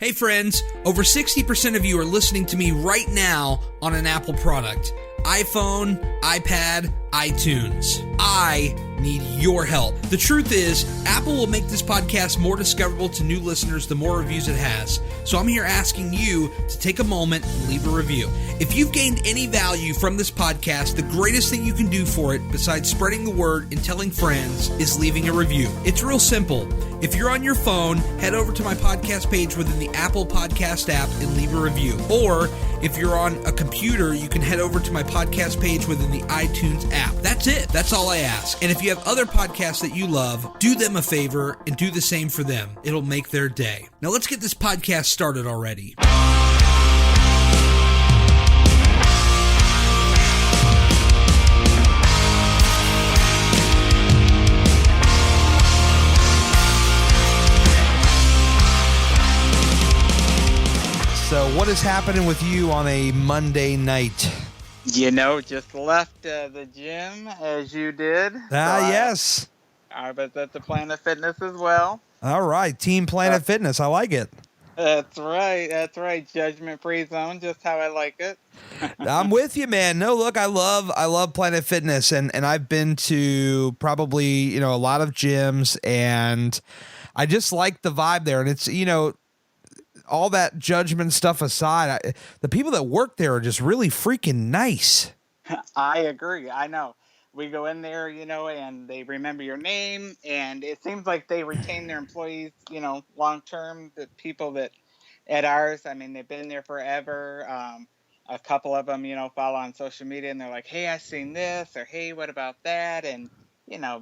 Hey friends, over 60% of you are listening to me right now on an Apple product. iPhone, iPad, iTunes. I need your help. The truth is, Apple will make this podcast more discoverable to new listeners the more reviews it has. So I'm here asking you to take a moment and leave a review. If you've gained any value from this podcast, the greatest thing you can do for it, besides spreading the word and telling friends, is leaving a review. It's real simple. If you're on your phone, head over to my podcast page within the Apple Podcast app and leave a review. Or if you're on a computer, you can head over to my podcast page within the iTunes app. That's it. That's all I ask. And if you have other podcasts that you love, do them a favor and do the same for them. It'll make their day. Now let's get this podcast started already. So what is happening with you on a Monday night? You know, just left the gym as you did. Yes. I was at the Planet Fitness as well. All right. Team Planet Fitness. I like it. That's right. That's right. Judgment-free zone, just how I like it. I'm with you, man. No, look, I love Planet Fitness, and I've been to probably, a lot of gyms, and I just like the vibe there. And it's, all that judgment stuff aside, the people that work there are just really freaking nice. I agree. I know. We go in there, and they remember your name, and it seems like they retain their employees, long term. The people that at ours, I mean, they've been there forever. A couple of them, follow on social media, and they're like, "Hey, I seen this," or "Hey, what about that?" And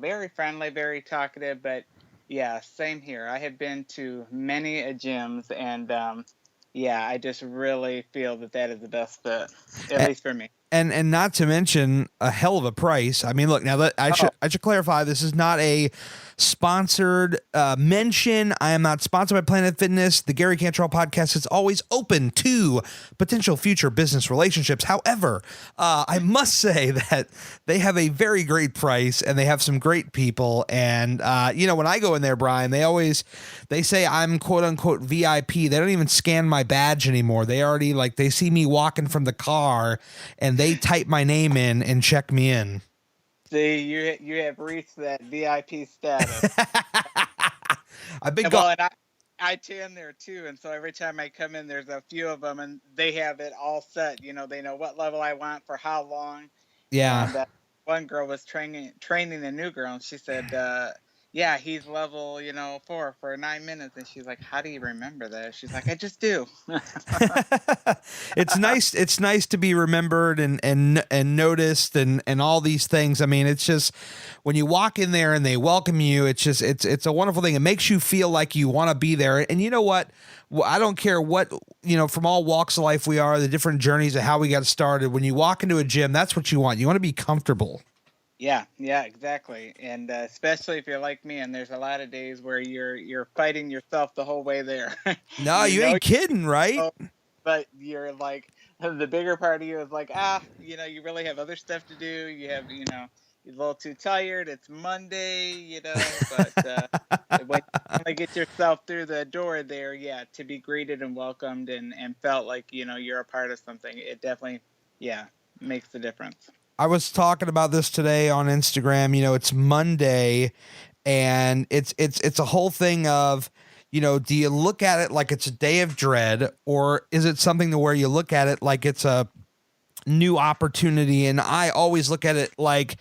very friendly, very talkative, but. Yeah, same here. I have been to many gyms, and I just really feel that is the best fit, at least for me. And not to mention a hell of a price. I mean, look, now that I should clarify, this is not a sponsored mention. I am not sponsored by Planet Fitness. The Gary Cantrell podcast is always open to potential future business relationships. However, I must say that they have a very great price and they have some great people. And, when I go in there, Brian, they say I'm quote unquote VIP. They don't even scan my badge anymore. They already they see me walking from the car and they type my name in and check me in. See, you have reached that VIP status. I've been and I tan there too, and so every time I come in, there's a few of them, and they have it all set. They know what level I want for how long. Yeah. And, one girl was training a new girl, and she said, "Yeah, he's level 4 for 9 minutes," and she's like, "How do you remember that?" She's like, "I just do." It's nice. It's nice to be remembered and noticed and all these things. I mean, it's just when you walk in there and they welcome you, it's a wonderful thing. It makes you feel like you want to be there. And you know what? I don't care what, from all walks of life we are, the different journeys of how we got started. When you walk into a gym, that's what you want. You want to be comfortable. Yeah, exactly. And especially if you're like me, and there's a lot of days where you're fighting yourself the whole way there. No, you ain't kidding, right? But you're like, the bigger part of you is like, you really have other stuff to do. You have, you're a little too tired. It's Monday, but when you get yourself through the door there, to be greeted and welcomed and felt like, you're a part of something, it definitely, makes the difference. I was talking about this today on Instagram. It's Monday, and it's a whole thing of, do you look at it like it's a day of dread, or is it something to where you look at it like it's a new opportunity? And I always look at it like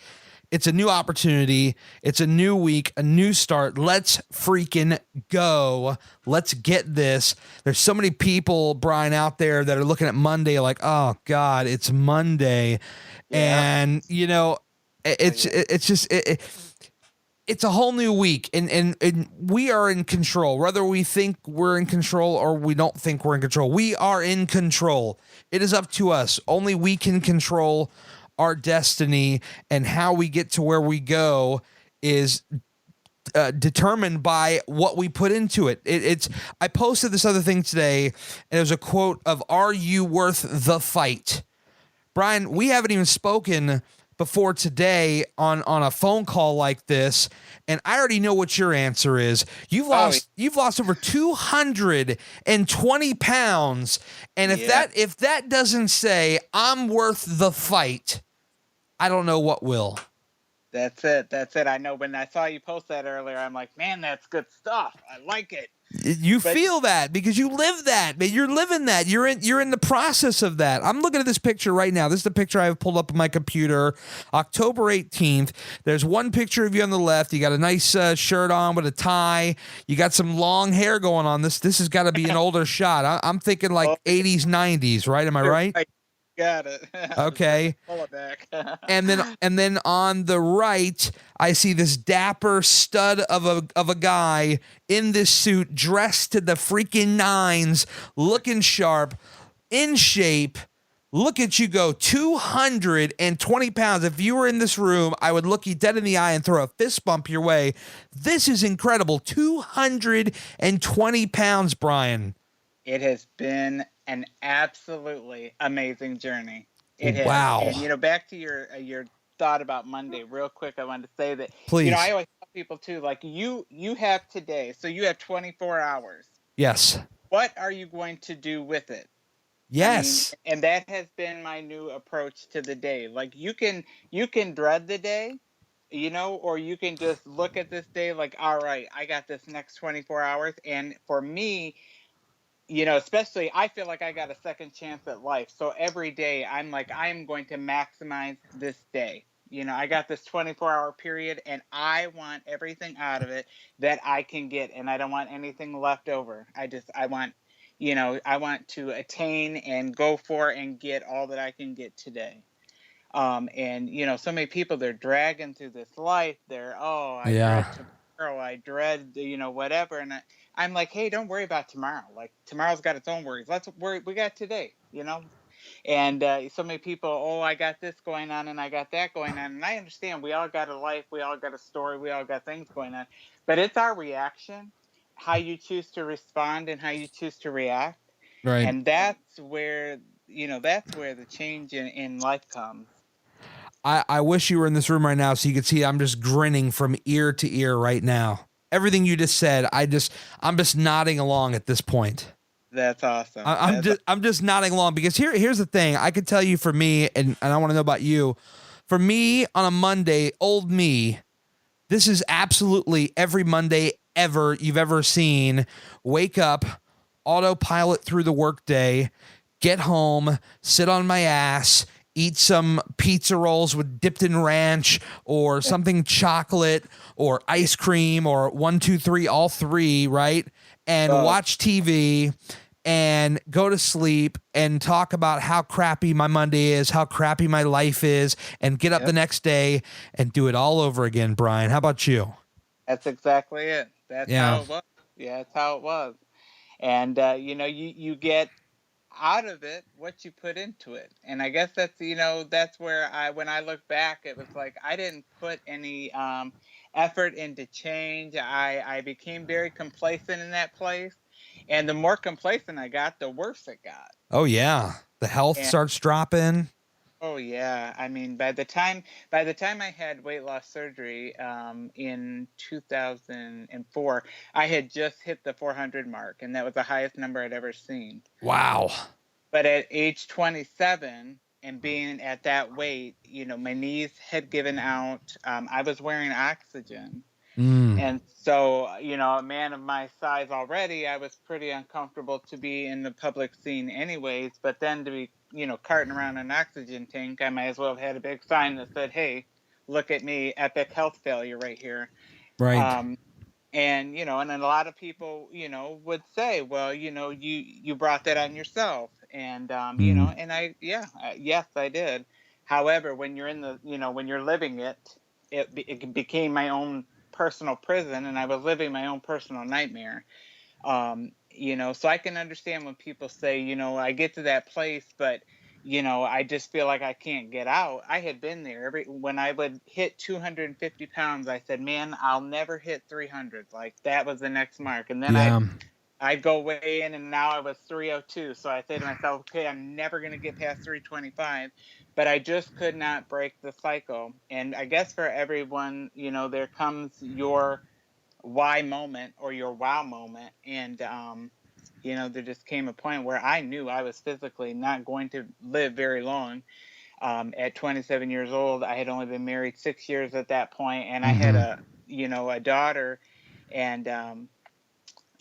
it's a new opportunity. It's a new week, a new start. Let's freaking go. Let's get this. There's so many people, Brian, out there that are looking at Monday like, oh God, it's Monday. Yeah. And it's a whole new week, and we are in control. Whether we think we're in control or we don't think we're in control, we are in control. It is up to us. Only we can control our destiny, and how we get to where we go is determined by what we put into it. I posted this other thing today, and it was a quote of, "Are you worth the fight?" Brian, we haven't even spoken before today on a phone call like this, and I already know what your answer is. You've lost over 220 pounds, and if that doesn't say I'm worth the fight, I don't know what will. That's it. I know when I saw you post that earlier, I'm like, man, that's good stuff. I like it. You feel that because you live that, man. You're living that. You're in the process of that. I'm looking at this picture right now. This is the picture I have pulled up on my computer, October 18th. There's one picture of you on the left. You got a nice shirt on with a tie. You got some long hair going on. This has got to be an older shot. I'm thinking like 80s, 90s, right? Am I right? Got it. Okay. Pull it back. and then on the right, I see this dapper stud of a guy in this suit, dressed to the freaking nines, looking sharp, in shape. Look at you go, 220 pounds. If you were in this room, I would look you dead in the eye and throw a fist bump your way. This is incredible. 220 pounds, Brian. It has been an absolutely amazing journey. It has. Wow. And, back to your thought about Monday real quick, I wanted to say that, please. I always tell people too, like you have today, so you have 24 hours. Yes. What are you going to do with it? Yes. And that has been my new approach to the day. Like you can dread the day, or you can just look at this day like, all right, I got this next 24 hours. And for me, especially I feel like I got a second chance at life. So every day I'm like, I'm going to maximize this day. I got this 24-hour period and I want everything out of it that I can get. And I don't want anything left over. I want to attain and go for and get all that I can get today. And so many people, they're dragging through this life. They're, dread tomorrow. I dread, whatever. And I'm like, hey, don't worry about tomorrow. Like tomorrow's got its own worries. Let's worry. We got today, And so many people, I got this going on and I got that going on. And I understand we all got a life. We all got a story. We all got things going on. But it's our reaction, how you choose to respond and how you choose to react. Right. And that's where, the change in life comes. I wish you were in this room right now so you could see I'm just grinning from ear to ear right now. Everything you just said, I'm just nodding along at this point. That's awesome. I'm just nodding along because here's the thing. I could tell you for me, and I want to know about you. For me on a Monday, old me, this is absolutely every Monday ever you've ever seen. Wake up, autopilot through the workday, get home, sit on my ass, eat some pizza rolls with dipped in ranch or something chocolate or ice cream or 1, 2, 3, all three, right? And watch TV and go to sleep and talk about how crappy my Monday is, how crappy my life is, and get up the next day and do it all over again, Brian. How about you? That's exactly it. That's how it was. Yeah, that's how it was. And, you get out of it what you put into it. And I guess that's, that's where when I look back, it was like I didn't put any effort into change. I became very complacent in that place. And the more complacent I got, the worse it got. Oh, yeah. The health starts dropping. Oh, yeah. I mean, by the time I had weight loss surgery in 2004, I had just hit the 400 mark, and that was the highest number I'd ever seen. Wow. But at age 27 and being at that weight, my knees had given out. I was wearing oxygen. And so, a man of my size already, I was pretty uncomfortable to be in the public scene anyways. But then to be, carting around an oxygen tank, I might as well have had a big sign that said, hey, look at me, epic health failure right here. Right. And, and then a lot of people, would say, well, you brought that on yourself. And, and yes, I did. However, when you're in the, when you're living it, it became my own personal prison, and I was living my own personal nightmare. So I can understand when people say, I get to that place, but, I just feel like I can't get out. I had been there. When I would hit 250 pounds, I said, man, I'll never hit 300. Like that was the next mark. And then I'd go weigh in, and now I was 302. So I say to myself, okay, I'm never going to get past 325. But I just could not break the cycle. And I guess for everyone, there comes your why moment or your wow moment. And, there just came a point where I knew I was physically not going to live very long. At 27 years old, I had only been married 6 years at that point, and I had a daughter, and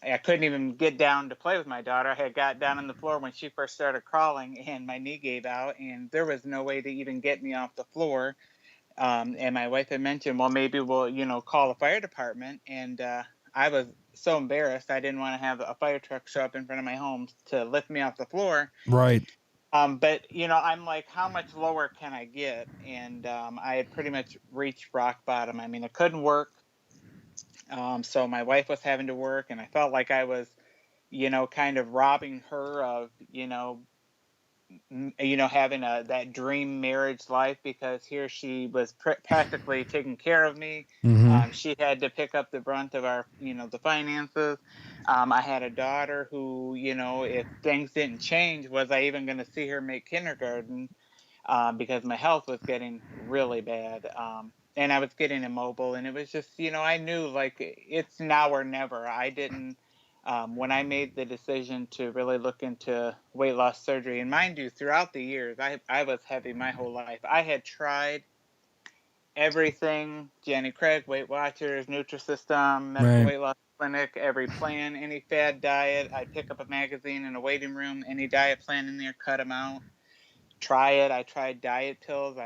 I couldn't even get down to play with my daughter. I had got down on the floor when she first started crawling, and my knee gave out, and there was no way to even get me off the floor. And my wife had mentioned, well, maybe we'll, call the fire department. And I was so embarrassed. I didn't want to have a fire truck show up in front of my home to lift me off the floor. Right. But I'm like, how much lower can I get? And I had pretty much reached rock bottom. I mean, I couldn't work. So my wife was having to work, and I felt like I was, kind of robbing her of, having that dream marriage life, because here she was practically taking care of me. She had to pick up the brunt of our, the finances. I had a daughter who, if things didn't change, was I even going to see her make kindergarten? Because my health was getting really bad. And I was getting immobile, and it was just, I knew like it's now or never. I didn't, when I made the decision to really look into weight loss surgery, and mind you, throughout the years, I was heavy my whole life. I had tried everything: Jenny Craig, Weight Watchers, Nutrisystem, Medical Right. Weight Loss Clinic, every plan, any fad diet. I'd pick up a magazine in a waiting room, any diet plan in there, cut them out. Try it. I tried diet pills.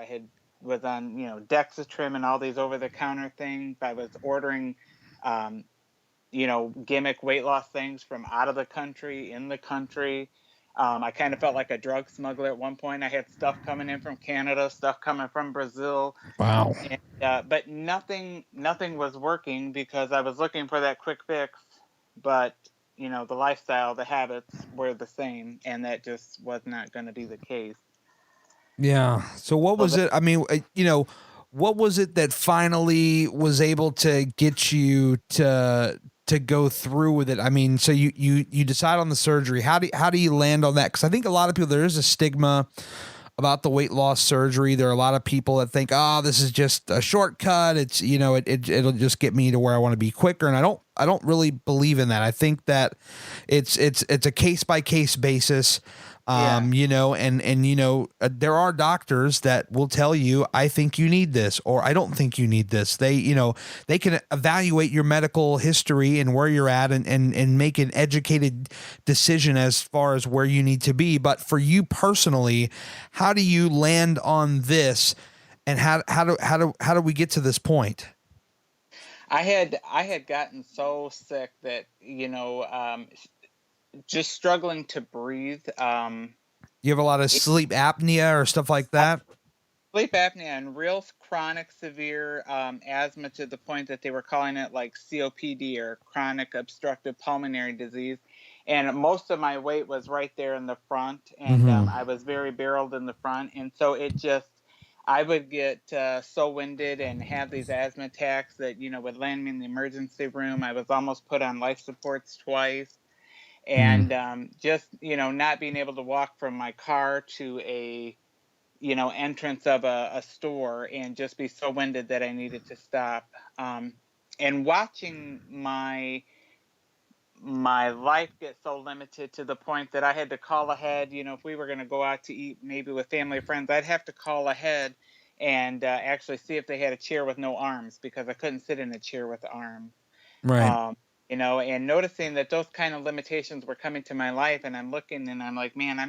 Was on, Dexatrim and all these over-the-counter things. I was ordering, gimmick weight loss things from out of the country, in the country. I kind of felt like a drug smuggler at one point. I had stuff coming in from Canada, stuff coming from Brazil, Wow. and but nothing was working, because I was looking for that quick fix. But the lifestyle, the habits were the same, and that just was not going to be the case. Yeah. So what So was it? I mean, what was it that finally was able to get you to go through with it? I mean, so you decide on the surgery. How do you land on that? Because I think a lot of people, there is a stigma about the weight loss surgery. There are a lot of people that think, oh, this is just a shortcut. It's, it'll just get me to where I want to be quicker. And I don't really believe in that. I think that it's a case by case basis. yeah. There are doctors that will tell you, I think you need this, or I don't think you need this. They can evaluate your medical history and where you're at, and make an educated decision as far as where you need to be. But for you personally, how do you land on this, and how do we get to this point? I had gotten so sick that, just struggling to breathe. You have a lot of It- sleep apnea or stuff like that? Sleep apnea and real chronic severe asthma, to the point that they were calling it like COPD, or chronic obstructive pulmonary disease. And most of my weight was right there in the front, and I was very barreled in the front, and so I would get so winded and have these asthma attacks that would land me in the emergency room. I was almost put on life supports twice. And just not being able to walk from my car to a entrance of a store, and just be so winded that I needed to stop. And watching my life get so limited, to the point that I had to call ahead. If we were going to go out to eat, maybe with family or friends, I'd have to call ahead and actually see if they had a chair with no arms, because I couldn't sit in a chair with arms. Right. um, and noticing that those kind of limitations were coming to my life, and I'm looking, and I'm like, man, I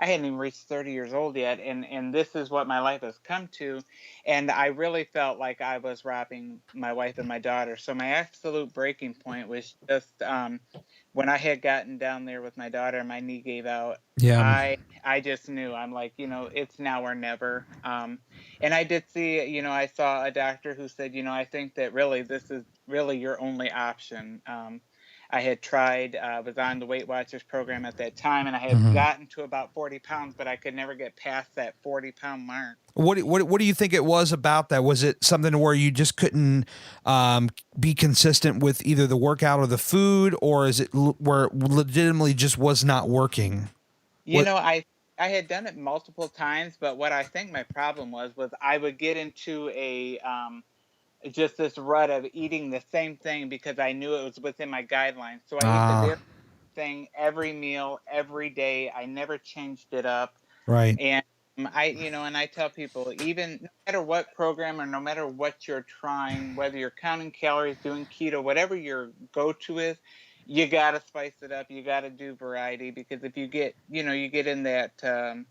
hadn't even reached 30 years old yet, and this is what my life has come to. And I really felt like I was robbing my wife and my daughter. So my absolute breaking point was just when I had gotten down there with my daughter, and my knee gave out. Yeah. I just knew. I'm like, it's now or never. And I did see, I saw a doctor who said, I think that really this is really your only option. I had tried, was on the Weight Watchers program at that time, and I had Mhm. gotten to about 40 pounds, but I could never get past that 40-pound mark. What do you think it was about that? Was it something where you just couldn't be consistent with either the workout or the food, or is it where it legitimately just was not working? You What? know, I had done it multiple times, but what I think my problem was I would get into a just this rut of eating the same thing because I knew it was within my guidelines. So I ate the very Ah, thing every meal, every day. I never changed it up. right. And and I tell people, even no matter what program or no matter what you're trying, whether you're counting calories, doing keto, whatever your go-to is, you got to spice it up. You got to do variety, because if you get, you get in that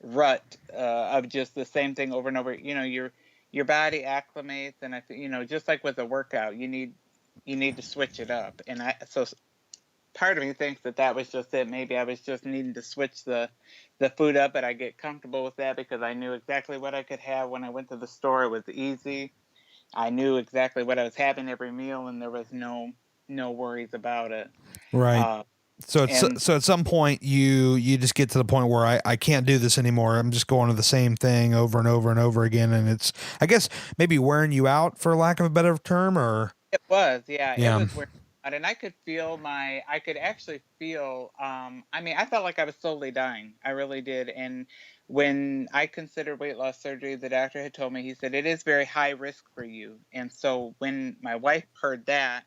rut of just the same thing over and over, your body acclimates. And just like with a workout, you need to switch it up. And so part of me thinks that was just it. Maybe I was just needing to switch the food up, but I get comfortable with that because I knew exactly what I could have when I went to the store. It was easy. I knew exactly what I was having every meal, and there was no worries about it. Right. Uh, So it's and so at some point you just get to the point where I can't do this anymore. I'm just going to the same thing over and over and over again, and it's, I guess, maybe wearing you out, for lack of a better term. Or It was, yeah, it yeah. was weird. And I could actually feel, I felt like I was slowly dying. I really did. And when I considered weight loss surgery, the doctor had told me, he said, it is very high risk for you. And so when my wife heard that,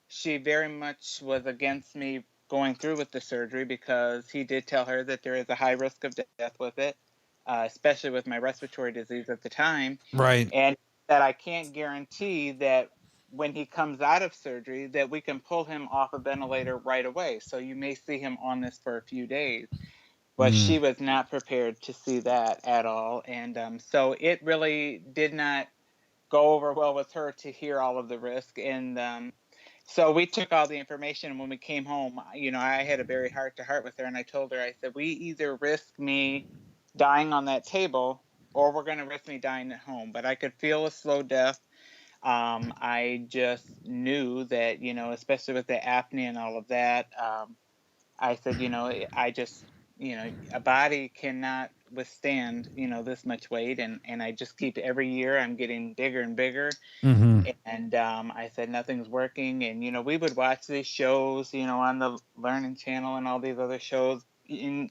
she very much was against me going through with the surgery, because he did tell her that there is a high risk of death with it, especially with my respiratory disease at the time, Right. and that I can't guarantee that when he comes out of surgery that we can pull him off a ventilator right away. So you may see him on this for a few days. But Mm. she was not prepared to see that at all. And so it really did not go over well with her to hear all of the risk. And so we took all the information, and when we came home, I had a very heart to heart with her, and I told her, I said, we either risk me dying on that table, or we're going to risk me dying at home. But I could feel a slow death. I just knew that, especially with the apnea and all of that, I said, I just, a body cannot withstand, this much weight. And I just keep, every year I'm getting bigger and bigger. Mm-hmm. And I said, nothing's working. And, we would watch these shows, on the Learning Channel and all these other shows. And,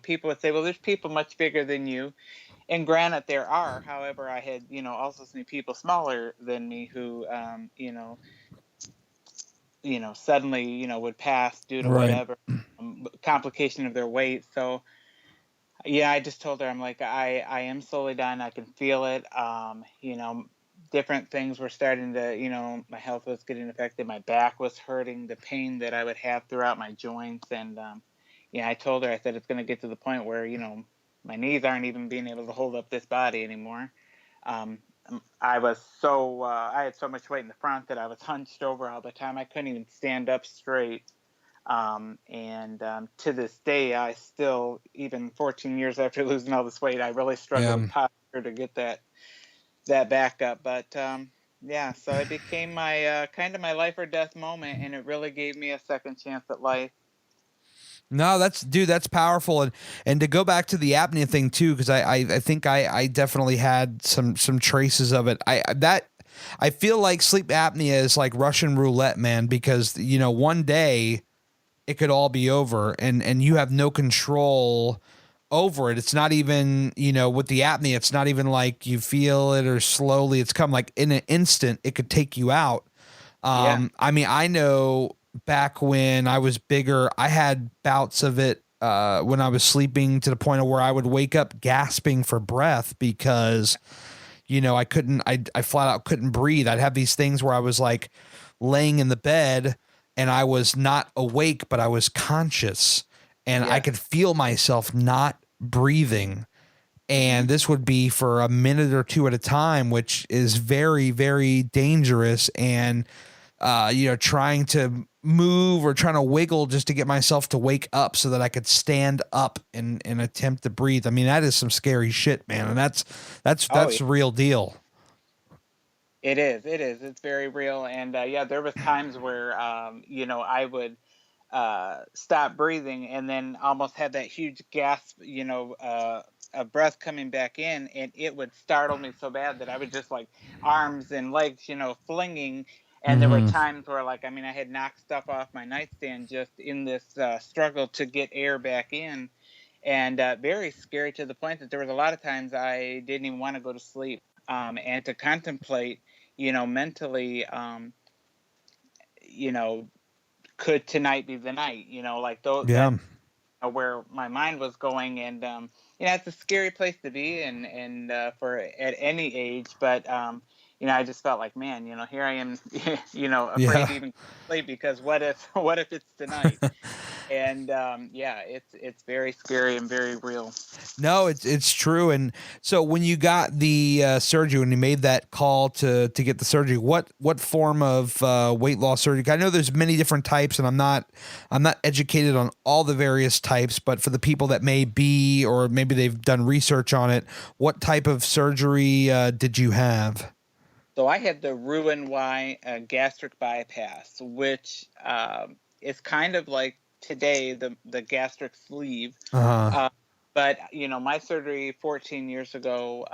people would say, well, there's people much bigger than you. And granted, there are. However, I had, also seen people smaller than me who, suddenly, would pass due to Right. whatever complication of their weight. So, yeah, I just told her, I'm like, I am slowly dying. I can feel it. Different things were starting to, my health was getting affected. My back was hurting, the pain that I would have throughout my joints. And, I told her, I said, it's going to get to the point where, my knees aren't even being able to hold up this body anymore. Um, I had so much weight in the front that I was hunched over all the time. I couldn't even stand up straight. And to this day, I still, even 14 years after losing all this weight, I really struggle Yeah. with posture to get that back up. But yeah, so it became my kind of my life or death moment, and it really gave me a second chance at life. No, that's powerful. And to go back to the apnea thing too, because I think I definitely had some traces of it. I feel like sleep apnea is like Russian roulette, man, because one day it could all be over, and you have no control over it. It's not even, with the apnea, it's not even like you feel it or slowly. It's come like in an instant, it could take you out. Yeah, I mean, I know back when I was bigger, I had bouts of it when I was sleeping, to the point of where I would wake up gasping for breath because, I flat out couldn't breathe. I'd have these things where I was like laying in the bed and I was not awake, but I was conscious, and I yes. could feel myself not breathing. Hmm. And this would be for a minute or two at a time, which is very, very dangerous. And trying to move or trying to wiggle just to get myself to wake up so that I could stand up and attempt to breathe. I mean, that is some scary shit, man. And Oh, that's real deal. It is. It is. It's very real. And yeah, there was times where, I would stop breathing and then almost have that huge gasp, of breath coming back in, and it would startle me so bad that I would just like arms and legs, flinging. And there were Mm-hmm. times where, like, I mean, I had knocked stuff off my nightstand just in this struggle to get air back in, and very scary to the point that there was a lot of times I didn't even want to go to sleep, and to contemplate, mentally, you know, could tonight be the night? Like those Yeah. that where my mind was going, and it's a scary place to be, and for at any age, but I just felt like, man, here I am, afraid Yeah. to even sleep because what if what if it's tonight? And yeah, it's very scary and very real. No, it's true. And so when you got the surgery, when you made that call to get the surgery, what form of weight loss surgery? I know there's many different types, and I'm not educated on all the various types. But for the people that may be, or maybe they've done research on it, what type of surgery did you have? So I had the Roux-en-Y gastric bypass, which is kind of like today the gastric sleeve. Uh-huh. But my surgery 14 years ago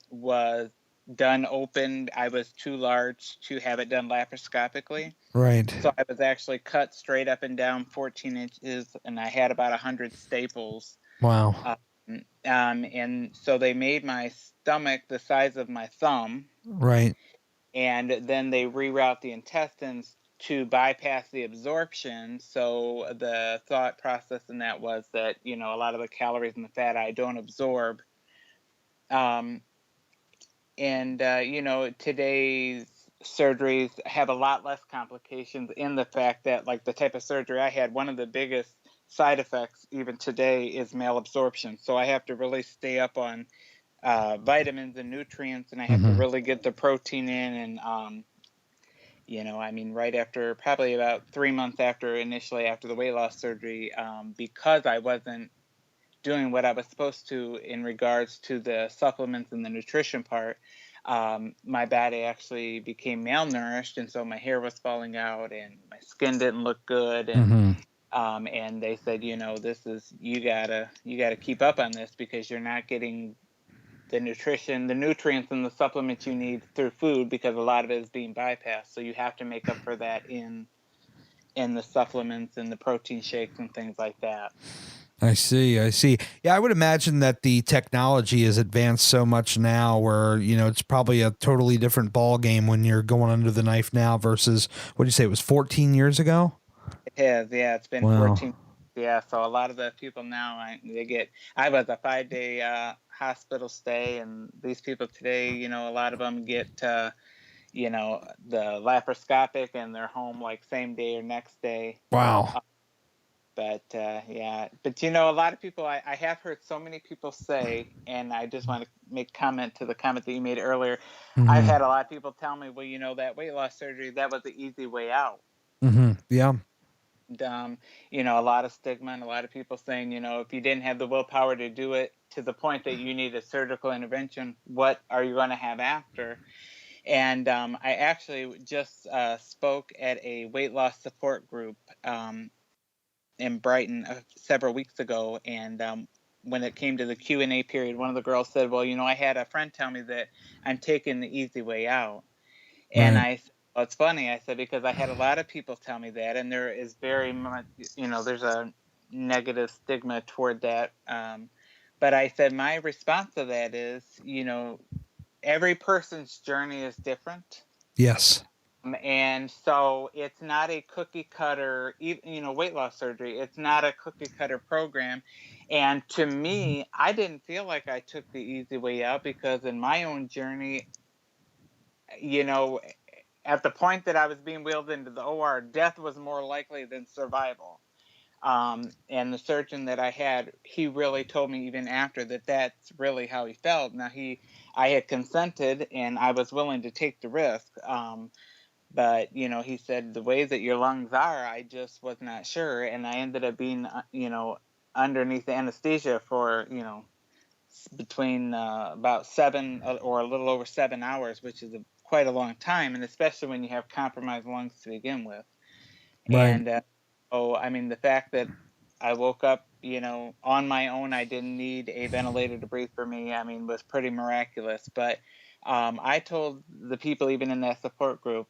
was done open. I was too large to have it done laparoscopically. Right. So I was actually cut straight up and down 14 inches, and I had about 100 staples. Wow. And so they made my stomach the size of my thumb, Right. and then they reroute the intestines to bypass the absorption. So the thought process in that was that, a lot of the calories and the fat I don't absorb. Today's surgeries have a lot less complications in the fact that, like, the type of surgery I had, one of the biggest side effects even today is malabsorption. So I have to really stay up on vitamins and nutrients, and I have to really get the protein in. And right after, probably about 3 months after the weight loss surgery, because I wasn't doing what I was supposed to in regards to the supplements and the nutrition part, my body actually became malnourished, and so my hair was falling out and my skin didn't look good. And they said, this is, you gotta keep up on this because you're not getting the nutrition, the nutrients, and the supplements you need through food, because a lot of it is being bypassed. So you have to make up for that in the supplements and the protein shakes and things like that. I see. Yeah, I would imagine that the technology has advanced so much now where, it's probably a totally different ball game when you're going under the knife now versus, what did you say, it was 14 years ago? It has, yeah, it's been Wow. 14. Yeah, so a lot of the people now, I was a 5-day hospital stay, and these people today, a lot of them get, the laparoscopic, and they're home like same day or next day. Wow. But yeah, but a lot of people, I have heard so many people say, and I just want to make comment to the comment that you made earlier. I've had a lot of people tell me, well, that weight loss surgery, that was the easy way out. Yeah. And, a lot of stigma, and a lot of people saying, if you didn't have the willpower to do it to the point that you need a surgical intervention, what are you going to have after? And I actually just spoke at a weight loss support group in Brighton several weeks ago, and when it came to the Q&A period, one of the girls said, well, I had a friend tell me that I'm taking the easy way out. And I said, well, it's funny, I said, because I had a lot of people tell me that, and there is very much, there's a negative stigma toward that. But I said, my response to that is, every person's journey is different. Yes. And so it's not a cookie cutter, weight loss surgery. It's not a cookie cutter program. And to me, I didn't feel like I took the easy way out, because in my own journey, at the point that I was being wheeled into the OR, death was more likely than survival. And the surgeon that I had, he really told me even after that that's really how he felt. Now, I had consented and I was willing to take the risk. But, he said the way that your lungs are, I just was not sure. And I ended up being, underneath anesthesia for, between about 7 or a little over 7 hours, which is quite a long time, and especially when you have compromised lungs to begin with. Right. And I mean, the fact that I woke up, on my own, I didn't need a ventilator to breathe for me, I mean, was pretty miraculous. But I told the people, even in that support group,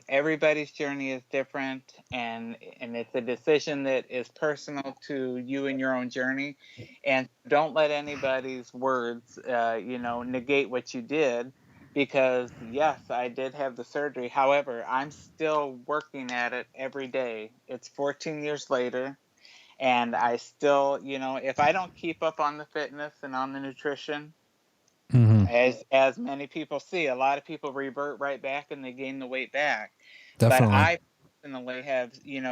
everybody's journey is different, and it's a decision that is personal to you and your own journey. And don't let anybody's words, negate what you did. Because yes, I did have the surgery. However, I'm still working at it every day. It's 14 years later, and I still, if I don't keep up on the fitness and on the nutrition, Mm-hmm. as many people see, a lot of people revert right back and they gain the weight back. Definitely. But I personally have,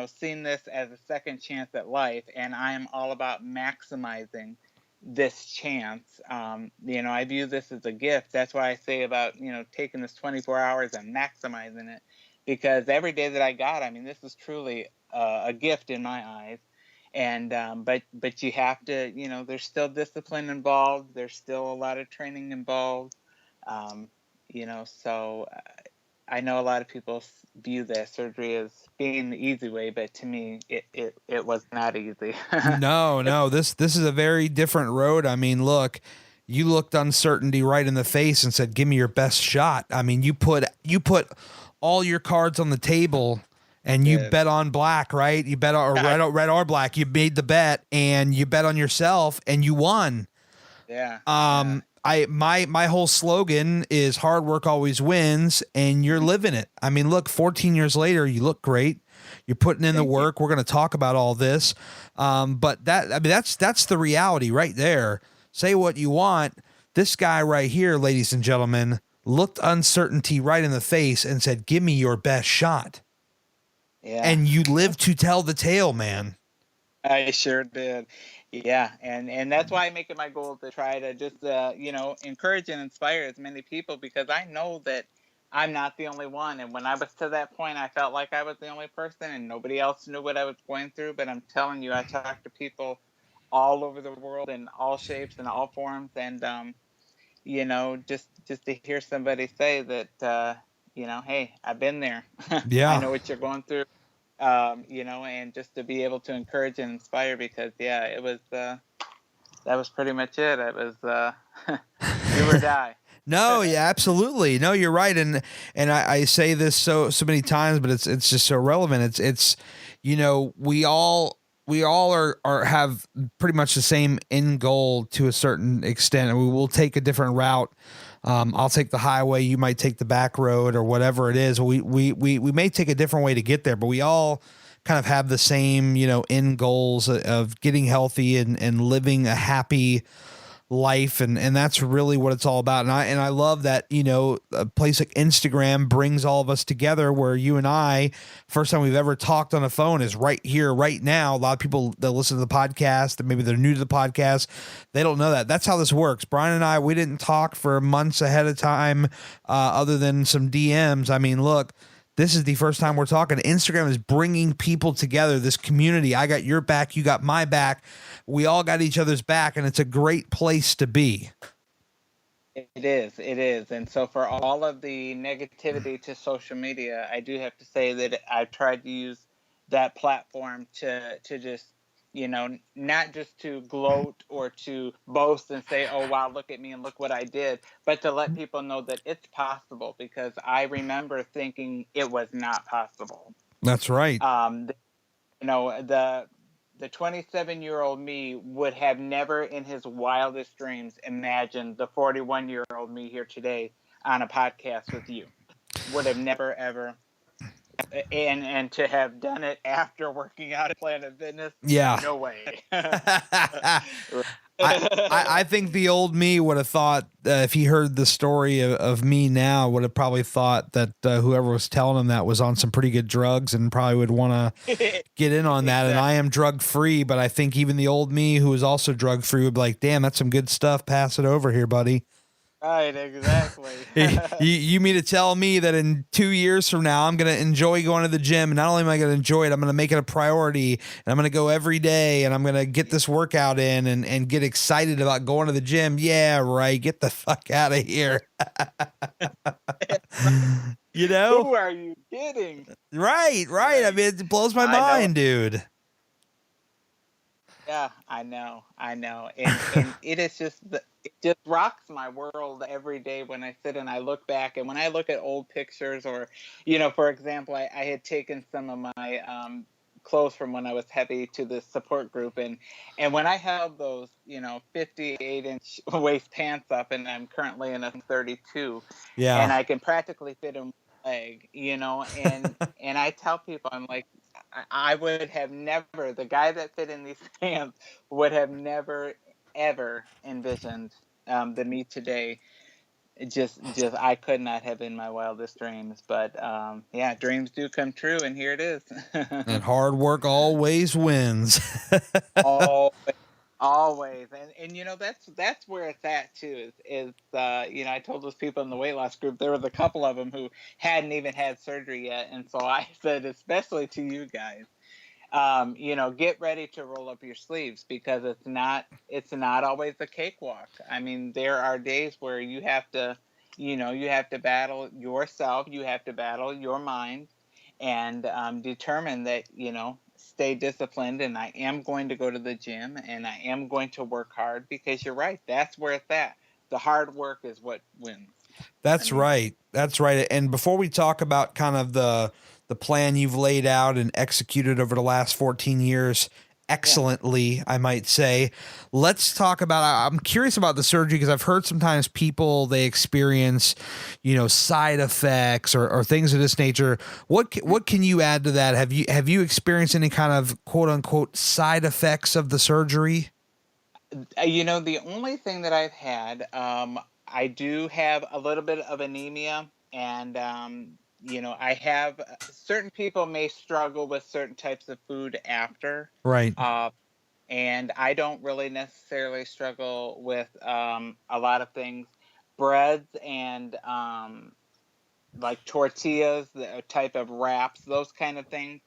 seen this as a second chance at life, and I am all about maximizing this chance. I view this as a gift. That's why I say about, taking this 24 hours and maximizing it, because every day that I got, I mean, this is truly a gift in my eyes. And but you have to, there's still discipline involved. There's still a lot of training involved. So I know a lot of people view that surgery as being the easy way, but to me, it was not easy. No, this is a very different road. I mean, look, you looked uncertainty right in the face and said, "Give me your best shot." I mean, you put all your cards on the table and you bet on black, right? You bet on red or black. You made the bet and you bet on yourself and you won. Yeah. My whole slogan is hard work always wins, and you're living it. I mean, look, 14 years later, you look great. You're putting in the work. We're going to talk about all this. But that's the reality right there. Say what you want. This guy right here, ladies and gentlemen, looked uncertainty right in the face and said, "Give me your best shot." Yeah. And you live to tell the tale, man. I sure did. Yeah, and that's why I make it my goal to try to just encourage and inspire as many people, because I know that I'm not the only one. And when I was to that point, I felt like I was the only person and nobody else knew what I was going through. But I'm telling you, I talk to people all over the world in all shapes and all forms, and just to hear somebody say that hey, I've been there. Yeah. I know what you're going through. And just to be able to encourage and inspire, because it was that was pretty much it. It was do or die. No, yeah, absolutely. No, you're right. And I say this so many times, but it's just so relevant. It's we all are have pretty much the same end goal to a certain extent, and we will take a different route. I'll take the highway, you might take the back road or whatever it is. We may take a different way to get there, but we all kind of have the same, end goals of getting healthy and living a happy life. And that's really what it's all about. And I love that, a place like Instagram brings all of us together, where you and I, first time we've ever talked on the phone is right here, right now. A lot of people that listen to the podcast, and maybe they're new to the podcast, they don't know that. That's how this works. Brian and I, we didn't talk for months ahead of time, other than some DMs. I mean, look, this is the first time we're talking. Instagram is bringing people together, this community. I got your back. You got my back. We all got each other's back, and it's a great place to be. It is. And so for all of the negativity to social media, I do have to say that I've tried to use that platform to just, not just to gloat or to boast and say, "Oh, wow, look at me and look what I did," but to let people know that it's possible, because I remember thinking it was not possible. That's right. The 27-year-old me would have never in his wildest dreams imagined the 41-year-old me here today on a podcast with you. Would have never, ever. And to have done it after working out at Planet Fitness, yeah, no way. I think the old me would have thought, if he heard the story of me now, would have probably thought that whoever was telling him that was on some pretty good drugs, and probably would want to get in on that. Exactly. And I am drug free, but I think even the old me, who was also drug free, would be like, "Damn, that's some good stuff. Pass it over here, buddy." Right, exactly. You mean to tell me that in 2 years from now, I'm going to enjoy going to the gym? And not only am I going to enjoy it, I'm going to make it a priority, and I'm going to go every day, and I'm going to get this workout in and get excited about going to the gym. Yeah, right. Get the fuck out of here. You know? Who are you kidding? Right. Right. I mean, it blows my I know. mind, dude. Yeah, I know, and it just rocks my world every day when I sit and I look back, and when I look at old pictures, or, for example, I had taken some of my clothes from when I was heavy to the support group, and when I held those 58-inch waist pants up, and I'm currently in a 32, Yeah. and I can practically fit in one leg, and I tell people, I'm like, I would have never, the guy that fit in these pants would have never, ever envisioned the me today. I could not have in my wildest dreams. But yeah, dreams do come true, and here it is. And hard work always wins. Always, and that's where it's at too. Is I told those people in the weight loss group, there was a couple of them who hadn't even had surgery yet, and so I said, especially to you guys, get ready to roll up your sleeves, because it's not always a cakewalk. I mean, there are days where you have to battle yourself, you have to battle your mind, and determine that, stay disciplined, and I am going to go to the gym, and I am going to work hard, because you're right, that's where it's at. The hard work is what wins. That's right. That's right. And before we talk about kind of the plan you've laid out and executed over the last 14 years excellently, I might say, let's talk about, I'm curious about the surgery, because I've heard sometimes people, they experience, side effects or things of this nature. What can you add to that? Have you experienced any kind of quote unquote side effects of the surgery? The only thing that I've had, I do have a little bit of anemia, and I have, certain people may struggle with certain types of food after. Right. And I don't really necessarily struggle with a lot of things. Breads and like tortillas, the type of wraps, those kind of things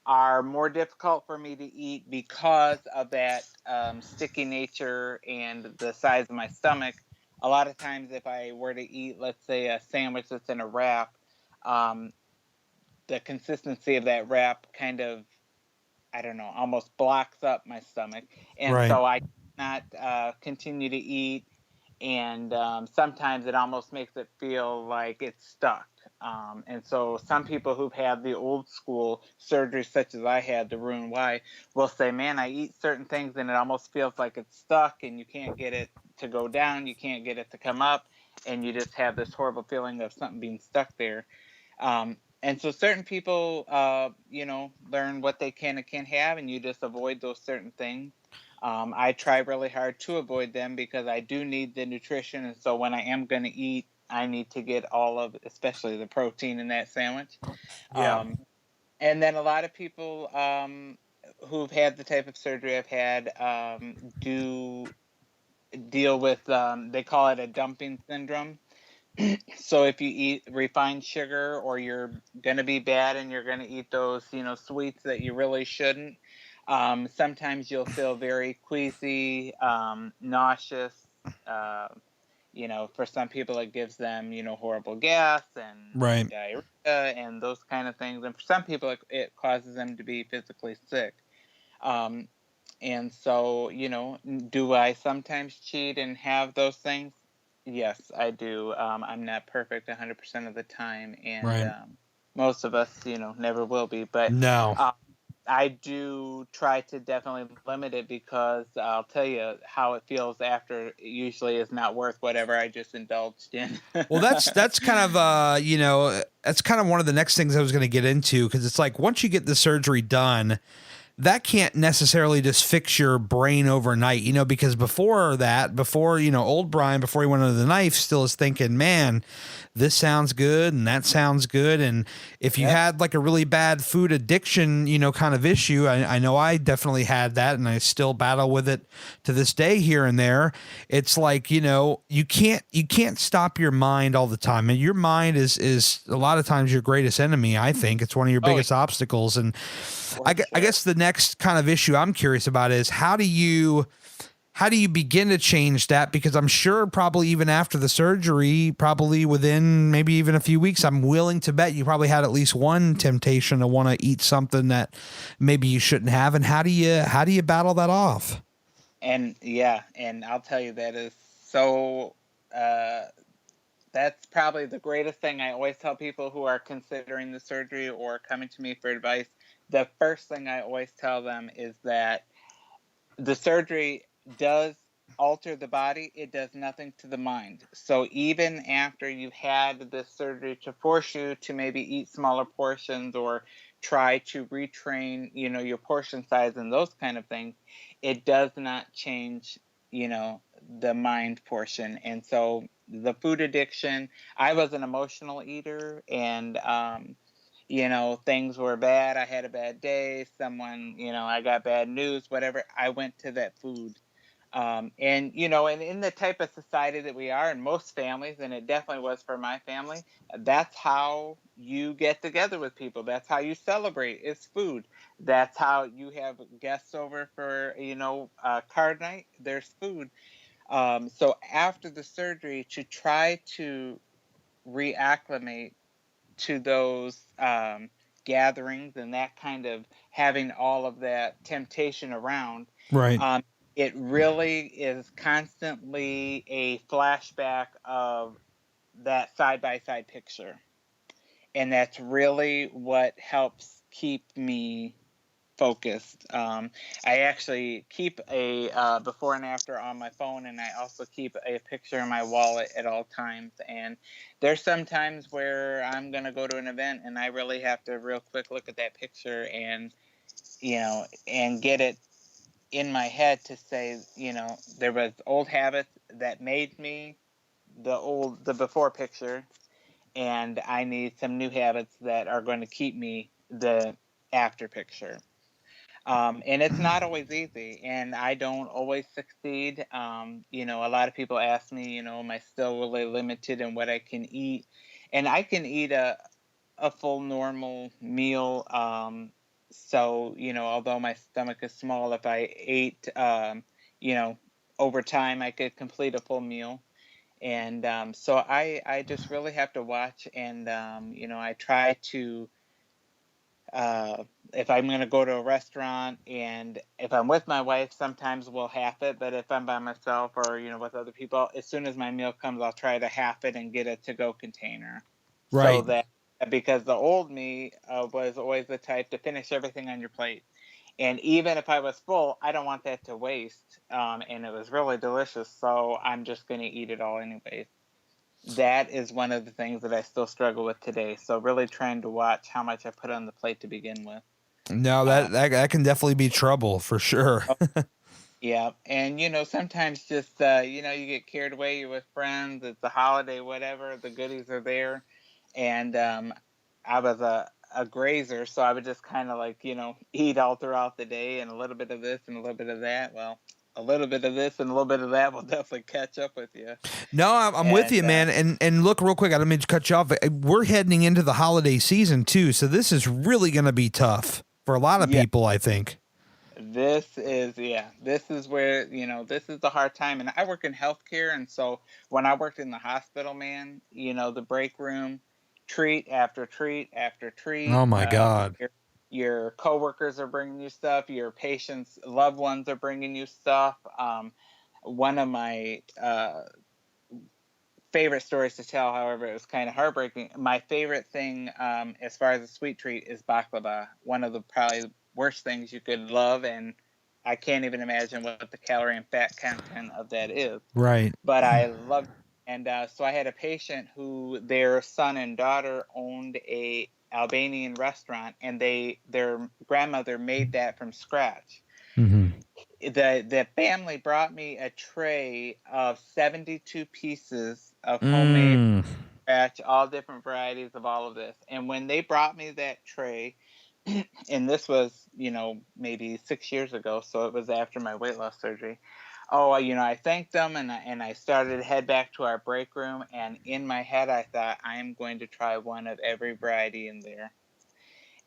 are more difficult for me to eat because of that sticky nature and the size of my stomach. A lot of times if I were to eat, let's say, a sandwich that's in a wrap, the consistency of that wrap kind of, I don't know, almost blocks up my stomach. And Right. so I cannot continue to eat. And sometimes it almost makes it feel like it's stuck. And so some people who've had the old school surgery, such as I had, the Roux-en-Y, will say, man, I eat certain things and it almost feels like it's stuck, and you can't get it to go down, you can't get it to come up, and you just have this horrible feeling of something being stuck there. And so certain people, learn what they can and can't have, and you just avoid those certain things. I try really hard to avoid them, because I do need the nutrition. And so when I am going to eat, I need to get all of, especially the protein in that sandwich. Yeah. And then a lot of people who've had the type of surgery I've had do deal with, they call it a dumping syndrome. So if you eat refined sugar, or you're going to be bad and you're going to eat those, sweets that you really shouldn't, sometimes you'll feel very queasy, nauseous. For some people it gives them, horrible gas and Right. diarrhea and those kind of things. And for some people it causes them to be physically sick. And so, do I sometimes cheat and have those things? Yes, I do. I'm not perfect 100% of the time, and Right. Most of us, never will be. But No. I do try to definitely limit it, because I'll tell you how it feels after. It usually is not worth whatever I just indulged in. Well, that's kind of that's kind of one of the next things I was going to get into, because it's like, once you get the surgery done, that can't necessarily just fix your brain overnight, you know, because before, you know, old Brian, before he went under the knife, still is thinking, man, this sounds good and that sounds good. And if you had like a really bad food addiction, you know, kind of issue, I know I definitely had that, and I still battle with it to this day here and there. It's like, you know, you can't stop your mind all the time. And your mind is a lot of times your greatest enemy. I think it's one of your biggest obstacles. And I guess the next kind of issue I'm curious about is how do you begin to change that? Because I'm sure probably even after the surgery, probably within maybe even a few weeks, I'm willing to bet you probably had at least one temptation to want to eat something that maybe you shouldn't have. And how do you battle that off? And and I'll tell you, that is so, that's probably the greatest thing. I always tell people who are considering the surgery or coming to me for advice, the first thing I always tell them is that the surgery does alter the body. It does nothing to the mind. So even after you've had this surgery to force you to maybe eat smaller portions or try to retrain, you know, your portion size and those kind of things, it does not change, you know, the mind portion. And so the food addiction, I was an emotional eater, and you know, things were bad. I had a bad day. Someone, you know, I got bad news, whatever. I went to that food. And, you know, and in the type of society that we are in most families, and it definitely was for my family, that's how you get together with people. That's how you celebrate, is food. That's how you have guests over for, you know, card night. There's food. So after the surgery, to try to reacclimate to those gatherings and that kind of having all of that temptation around, Right. it really is constantly a flashback of that side-by-side picture. And that's really what helps keep me focused. I actually keep a before and after on my phone, and I also keep a picture in my wallet at all times. And there's some times where I'm going to go to an event and I really have to real quick look at that picture and, you know, and get it in my head to say, you know, there was old habits that made me the before picture, and I need some new habits that are going to keep me the after picture. And it's not always easy, and I don't always succeed. You know, a lot of people ask me, you know, am I still really limited in what I can eat? And I can eat a full normal meal. So, you know, although my stomach is small, if I ate, you know, over time, I could complete a full meal. And so I just really have to watch, and, you know, I try to, if I'm going to go to a restaurant, and if I'm with my wife, sometimes we'll half it. But if I'm by myself or, you know, with other people, as soon as my meal comes, I'll try to half it and get a to-go container. So Right. that, because the old me was always the type to finish everything on your plate. And even if I was full, I don't want that to waste. And it was really delicious, so I'm just going to eat it all anyways. That is one of the things that I still struggle with today. So really trying to watch how much I put on the plate to begin with. No, that can definitely be trouble for sure. Yeah. And, you know, sometimes just, you know, you get carried away, you're with friends, it's a holiday, whatever, the goodies are there. And I was a grazer, so I would just kind of like, you know, eat all throughout the day, and a little bit of this and a little bit of that. Well, a little bit of this and a little bit of that will definitely catch up with you. No, I'm with And you, man. And look, real quick, I don't mean to cut you off. We're heading into the holiday season too, so this is really going to be tough for a lot of people, I think. this is where, you know, this is the hard time. And I work in healthcare, and so when I worked in the hospital, man, you know, the break room, treat after treat after treat. Oh my God. Your coworkers are bringing you stuff. Your patients' loved ones are bringing you stuff. One of my favorite stories to tell, however, it was kind of heartbreaking. My favorite thing, as far as a sweet treat, is baklava. One of the probably worst things you could love, and I can't even imagine what the calorie and fat content of that is. Right. But I loved, and so I had a patient who their son and daughter owned a Albanian restaurant, and their grandmother made that from scratch. Mm-hmm. The family brought me a tray of 72 pieces of homemade scratch, all different varieties of all of this. And when they brought me that tray, and this was, maybe 6 years ago, so it was after my weight loss surgery. Oh, I thanked them, and I started to head back to our break room. And in my head, I thought, I am going to try one of every variety in there.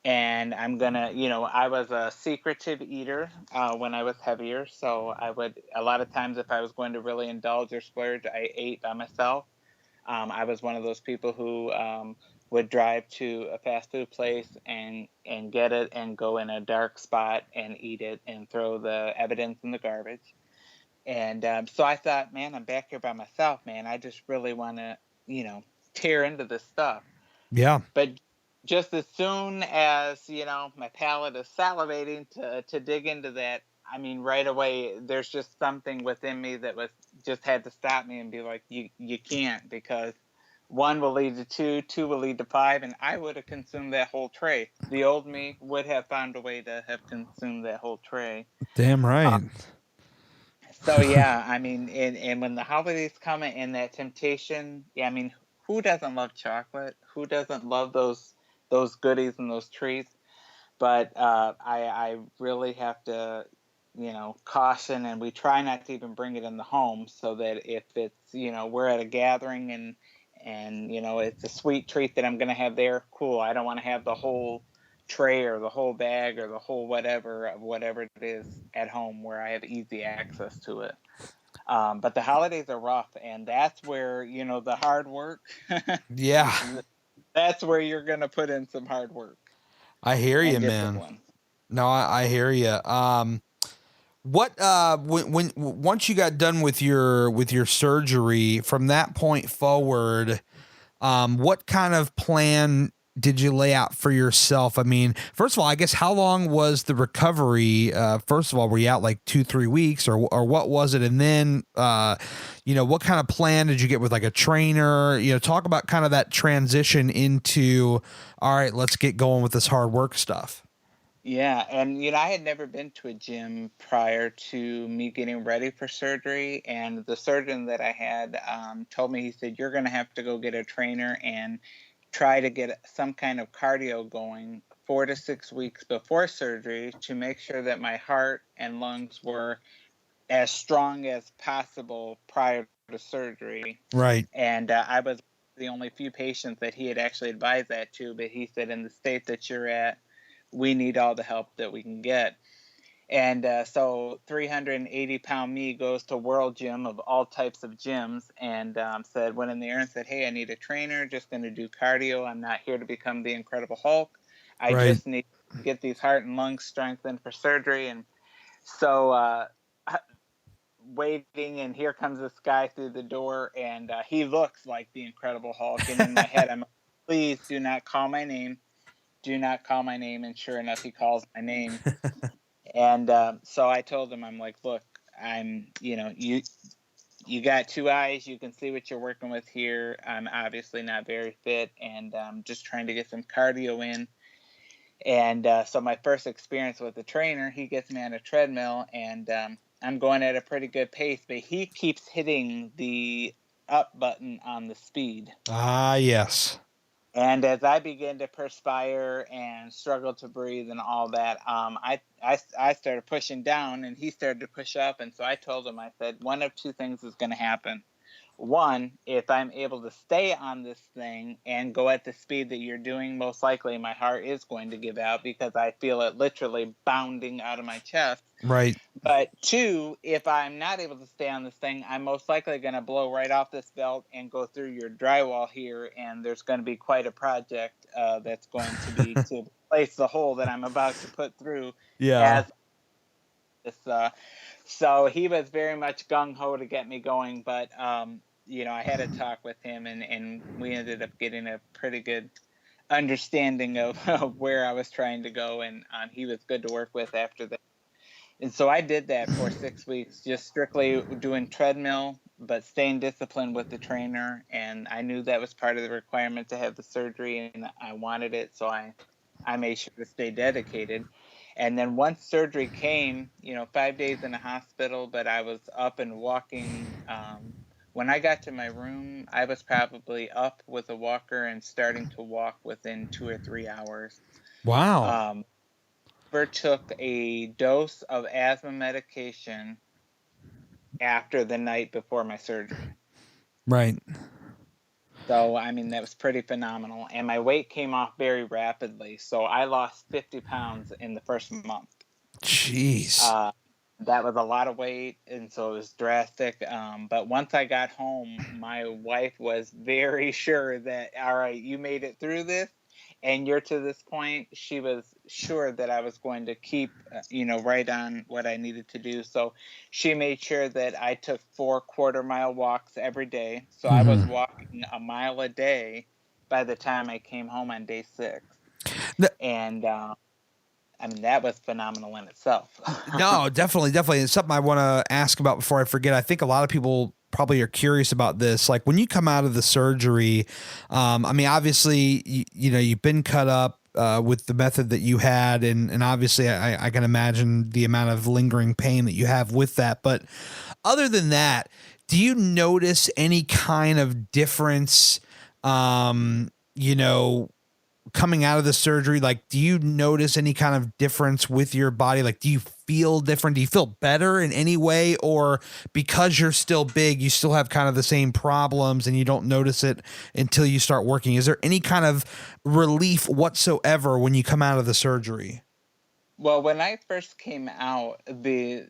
And I'm gonna, I was a secretive eater when I was heavier. So a lot of times, if I was going to really indulge or splurge, I ate by myself. I was one of those people who would drive to a fast food place and get it and go in a dark spot and eat it and throw the evidence in the garbage. And so I thought, man, I'm back here by myself, man. I just really want to, tear into this stuff. Yeah. But just as soon as, my palate is salivating to dig into that, I mean, right away, there's just something within me that just had to stop me and be like, you can't, because one will lead to two will lead to five, and I would have consumed that whole tray. The old me would have found a way to have consumed that whole tray. Damn right. So yeah, I mean, and when the holidays come and that temptation, yeah, I mean, who doesn't love chocolate? Who doesn't love those goodies and those treats? But I really have to, caution, and we try not to even bring it in the home, so that if it's, we're at a gathering and it's a sweet treat that I'm going to have there, cool. I don't want to have the whole tray or the whole bag or the whole whatever it is at home where I have easy access to it. But the holidays are rough, and that's where, the hard work, Yeah. that's where you're going to put in some hard work. I hear you, man. Discipline. No, I hear you. What when once you got done with your surgery, from that point forward, what kind of plan did you lay out for yourself? I mean, first of all, I guess, how long was the recovery? First of all, were you out like 2-3 weeks, or what was it? And then, what kind of plan did you get with like a trainer? Talk about kind of that transition into, all right, let's get going with this hard work stuff. Yeah, and I had never been to a gym prior to me getting ready for surgery, and the surgeon that I had told me, he said, you're going to have to go get a trainer and try to get some kind of cardio going 4 to 6 weeks before surgery to make sure that my heart and lungs were as strong as possible prior to surgery. Right. And I was the only few patients that he had actually advised that to, but he said, in the state that you're at, we need all the help that we can get. And so 380-pound me goes to World Gym of all types of gyms, and went in there and said, hey, I need a trainer, just going to do cardio. I'm not here to become the Incredible Hulk. I just need to get these heart and lungs strengthened for surgery. And so waiting, and here comes this guy through the door, and he looks like the Incredible Hulk. And in my head, I'm like, please do not call my name. Do not call my name. And sure enough, he calls my name. And so I told him, I'm like, look, I'm, you got 2 eyes. You can see what you're working with here. I'm obviously not very fit, and just trying to get some cardio in. And so my first experience with the trainer, he gets me on a treadmill, and I'm going at a pretty good pace, but he keeps hitting the up button on the speed. Ah, yes. And as I began to perspire and struggle to breathe and all that, I started pushing down, and he started to push up. And so I told him, I said, one of two things is going to happen. One, if I'm able to stay on this thing and go at the speed that you're doing, most likely my heart is going to give out, because I feel it literally bounding out of my chest. Right. But two, if I'm not able to stay on this thing, I'm most likely going to blow right off this belt and go through your drywall here, and there's going to be quite a project that's going to be to replace the hole that I'm about to put through. Yeah. As this, so he was very much gung-ho to get me going, but I had a talk with him, and we ended up getting a pretty good understanding of where I was trying to go, and he was good to work with after that. And so I did that for 6 weeks, just strictly doing treadmill, but staying disciplined with the trainer. And I knew that was part of the requirement to have the surgery, and I wanted it. So I made sure to stay dedicated. And then once surgery came, 5 days in the hospital, but I was up and walking. When I got to my room, I was probably up with a walker and starting to walk within 2 or 3 hours. Wow. Never took a dose of asthma medication after the night before my surgery. Right. So, I mean, that was pretty phenomenal. And my weight came off very rapidly. So I lost 50 pounds in the first month. Jeez. That was a lot of weight, and so it was drastic. But once I got home, my wife was very sure that, all right, you made it through this, and you're to this point. She was sure that I was going to keep, right on what I needed to do. So she made sure that I took 4 quarter-mile walks every day. So I was walking a mile a day by the time I came home on day 6. And I mean, that was phenomenal in itself. No, definitely. It's something I want to ask about before I forget. I think a lot of people probably are curious about this. Like when you come out of the surgery, I mean, obviously, you've been cut up with the method that you had, and obviously, I can imagine the amount of lingering pain that you have with that. But other than that, do you notice any kind of difference? Coming out of the surgery, like, do you notice any kind of difference with your body? Like, do you feel different? Do you feel better in any way? Or because you're still big, you still have kind of the same problems and you don't notice it until you start working? Is there any kind of relief whatsoever when you come out of the surgery? Well, when I first came out, you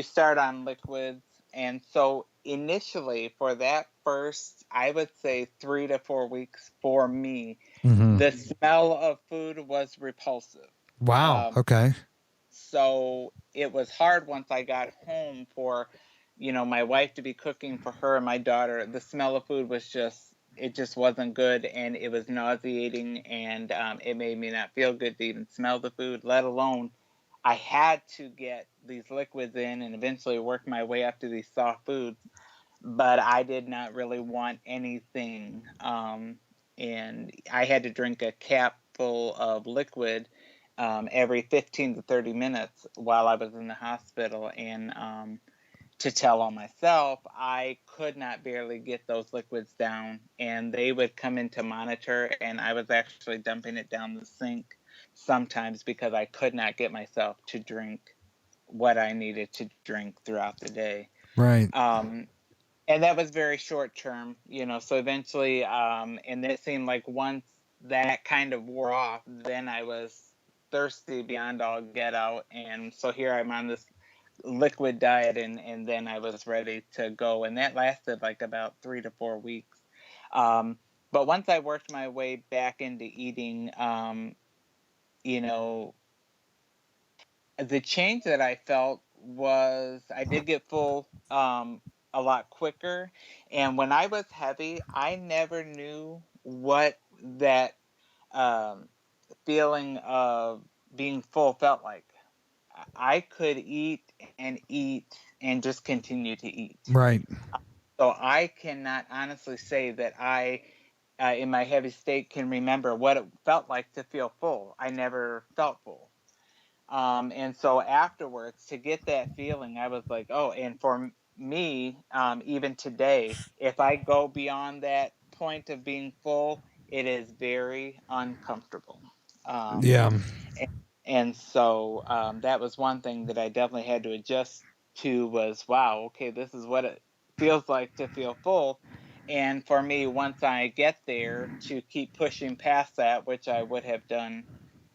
start on liquids. And so initially for that first, I would say 3 to 4 weeks for me, the smell of food was repulsive. Wow. Okay. So it was hard once I got home for, my wife to be cooking for her and my daughter. The smell of food was it just wasn't good, and it was nauseating, and it made me not feel good to even smell the food, let alone I had to get these liquids in and eventually work my way up to these soft foods. But I did not really want anything. And I had to drink a cap full of liquid every 15 to 30 minutes while I was in the hospital. And to tell on myself, I could not barely get those liquids down, and they would come in to monitor, and I was actually dumping it down the sink sometimes because I could not get myself to drink what I needed to drink throughout the day. Right. And that was very short term, so eventually, and it seemed like once that kind of wore off, then I was thirsty beyond all get out. And so here I'm on this liquid diet, and then I was ready to go, and that lasted like about 3 to 4 weeks. But once I worked my way back into eating, the change that I felt was I did get full a lot quicker. And when I was heavy, I never knew what that feeling of being full felt like. I could eat and just continue to eat. Right. So I cannot honestly say that I, in my heavy state, can remember what it felt like to feel full. I never felt full. And so afterwards, to get that feeling, I was like, oh, and for me, even today, if I go beyond that point of being full, it is very uncomfortable. Yeah. And so that was one thing that I definitely had to adjust to was, wow, okay, this is what it feels like to feel full. And for me, once I get there, to keep pushing past that, which I would have done,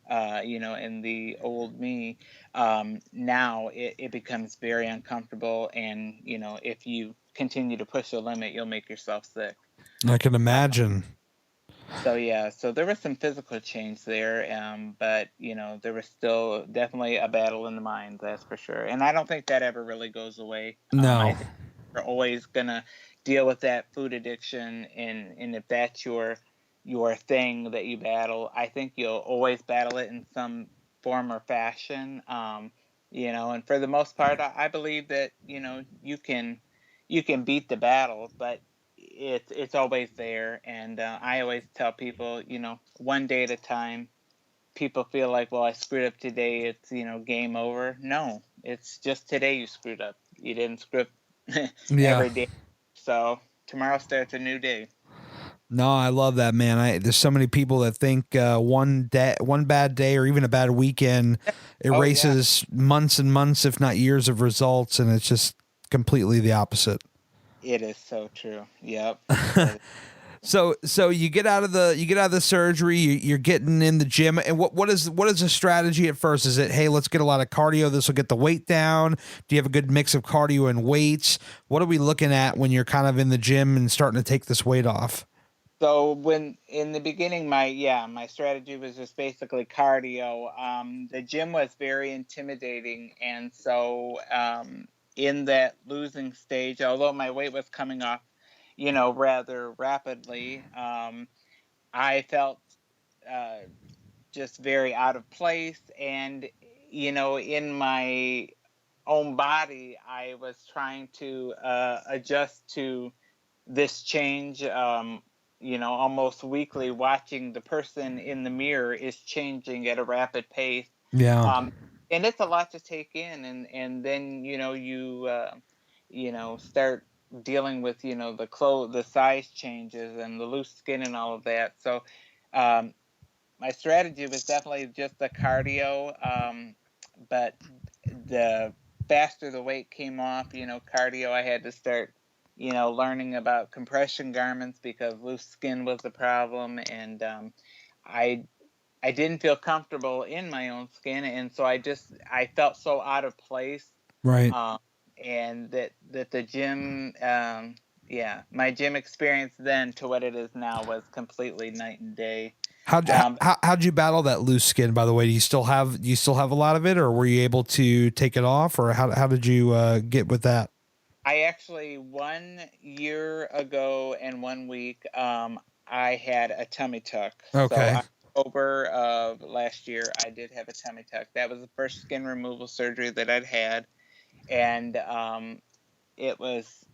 in the old me, now it becomes very uncomfortable. And, if you continue to push the limit, you'll make yourself sick. I can imagine. So yeah, so there was some physical change there, but there was still definitely a battle in the mind, that's for sure. And I don't think that ever really goes away. No. I think we're always gonna deal with that food addiction, and if that's your thing that you battle, I think you'll always battle it in some form or fashion. And for the most part, I believe that you can you can beat the battle, but it's always there. And I always tell people, one day at a time. People feel like, well, I screwed up today, it's, game over. No, it's just today you screwed up. You didn't screw up Yeah. every day. So tomorrow starts a new day. No, I love that, man. There's so many people that think one bad day, or even a bad weekend Oh, yeah, erases months and months, if not years, of results, and it's just completely the opposite. it is so true. Yep. So you get out of the surgery, you're getting in the gym, and what is the strategy at first? Is it, hey, let's get a lot of cardio, this will get the weight down? Do you have a good mix of cardio and weights? What are we looking at when you're kind of in the gym and starting to take this weight off? So when in the beginning, my strategy was just basically cardio. The gym was very intimidating, and so in that losing stage, although my weight was coming off, rather rapidly, I felt uh, just very out of place, and in my own body, I was trying to adjust to this change, almost weekly, watching the person in the mirror is changing at a rapid pace. Yeah. And it's a lot to take in. And then, start dealing with, the size changes and the loose skin and all of that. So, my strategy was definitely just the cardio. But the faster the weight came off, cardio, I had to start, learning about compression garments because loose skin was the problem. And I didn't feel comfortable in my own skin. And so I felt so out of place. Right. And that the gym, my gym experience then to what it is now was completely night and day. How'd you battle that loose skin, by the way? Do you still have a lot of it, or were you able to take it off, or how did you get with that? I actually 1 year ago and 1 week, I had a tummy tuck. Okay. So October of last year, I did have a tummy tuck. That was the first skin removal surgery that I'd had, and it was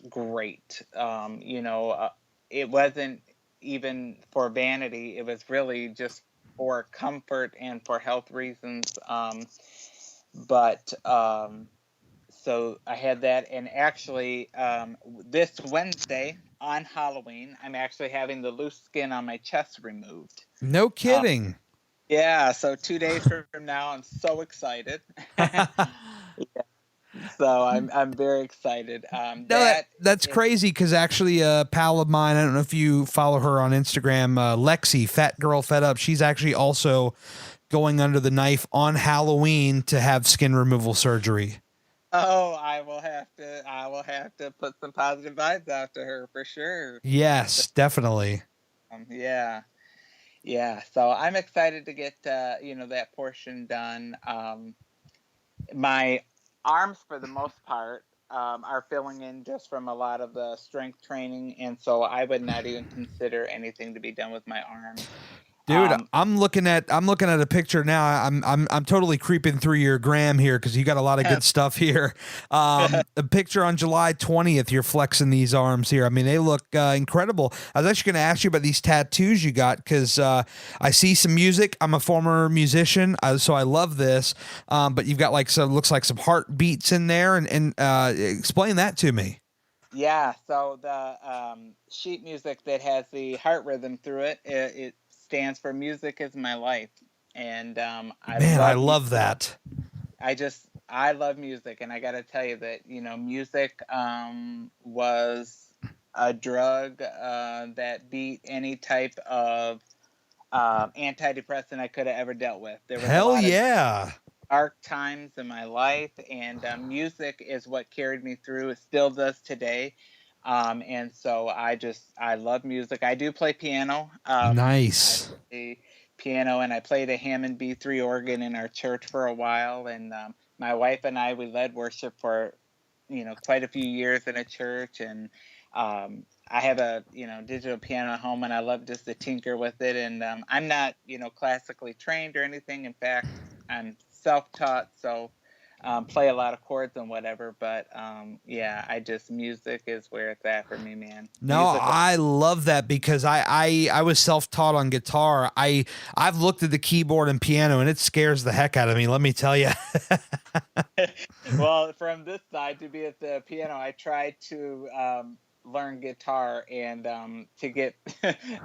great. It wasn't even for vanity. It was really just for comfort and for health reasons. But so I had that, and actually, this Wednesday on Halloween, I'm actually having the loose skin on my chest removed. No kidding. Yeah, so 2 days from now, I'm so excited. Yeah, so I'm very excited. That's crazy, because actually a pal of mine, I don't know if you follow her on Instagram, Lexi, Fat Girl Fed Up, she's actually also going under the knife on Halloween to have skin removal surgery. Oh, I will have to put some positive vibes out to her for sure. Yes, definitely. Yeah. So I'm excited to get that portion done. My arms, for the most part, are filling in just from a lot of the strength training, and so I would not even consider anything to be done with my arms. Dude, I'm looking at a picture now. I'm totally creeping through your gram here, because you got a lot of good stuff here. A picture on July 20th. You're flexing these arms here. I mean, they look incredible. I was actually going to ask you about these tattoos you got, because I see some music. I'm a former musician, so I love this. But you've got looks like some heartbeats in there, and explain that to me. Yeah. So the sheet music that has the heart rhythm through it, it stands for "Music is my life," and I love that. I love music, and I got to tell you that music was a drug that beat any type of antidepressant I could have ever dealt with. There was Hell a lot yeah. of dark times in my life, and music is what carried me through. It still does today. And so I love music. I do play piano. Nice. I play piano, and I played a Hammond B3 organ in our church for a while. And my wife and we led worship for, quite a few years in a church. And I have a, digital piano at home, and I love just to tinker with it. And I'm not, classically trained or anything. In fact, I'm self-taught. So play a lot of chords and whatever. But yeah, music is where it's at for me, man. No, I love that because I was self-taught on guitar. I've looked at the keyboard and piano and it scares the heck out of me, let me tell you. Well, from this side, to be at the piano, I tried to learn guitar and to get